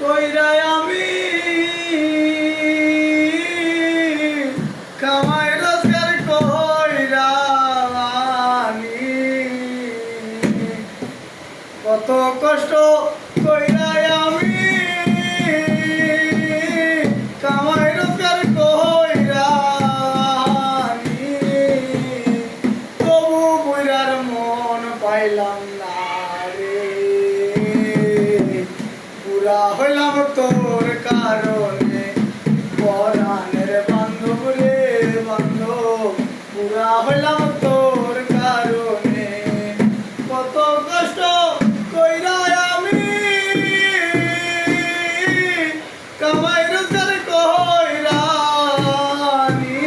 কইরাই আমি কামাই রোজগার কইরা আনি কত কষ্ট কইরাই আমি কামাই রোজগার কইরা আনি তবু বুইরার মন পাইলাম না রে পুরা হইলাম তোর কারণে পরাণের বান্ধব রে বান্ধব পুরা হইলাম তোর কারণে কত কষ্ট কইরা আমি কামাই রোজগার কইরা আনি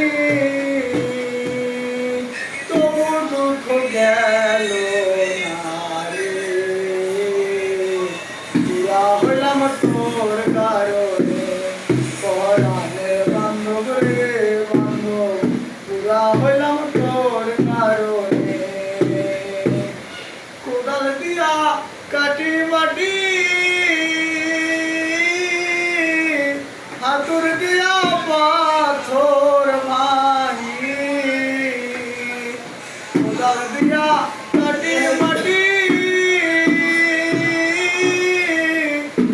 তবু দুঃখ গেল না রে পুরা হইলাম তোর কারণে পরাণের বান্ধব রে বান্ধব পুরা হইলাম তোর কারণে কোদাল দিয়া কাটি মাটি হাতুর দিয়া পাথর ভাঙি কোদাল দিয়া কাটি মাটি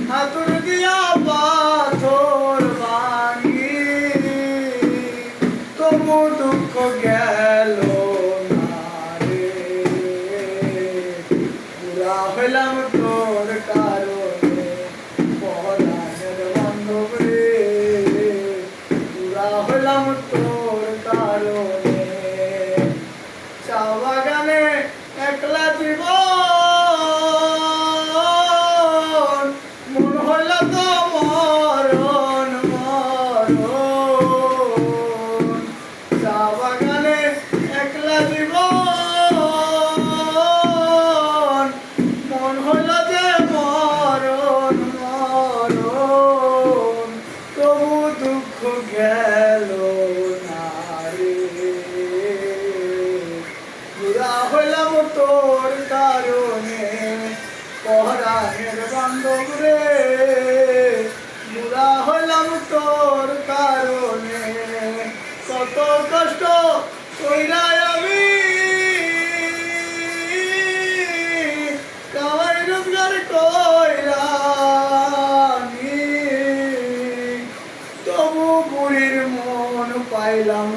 হাতুর দিয়া পাথর ভাঙি তবু দুঃখ গেল না রে পুরা হইলাম তোর কারণে পরাণের বান্ধব রে পুরা হইলাম তোর কারণে চা বাগানে একলা জীবন মন হইল তো মরণ মরণ চা বাগানে একলা জীবন মন হইল যে মরণ মরণ তবু দুঃখ গেল না রে পুরা হইলাম তোর কারণে পরাণের বান্ধব রে পুরা হইলাম তোর কারণে কত কষ্ট কইরা আমি কামাই রোজগার কইরা আনি তবু বুড়ির মন পাইলাম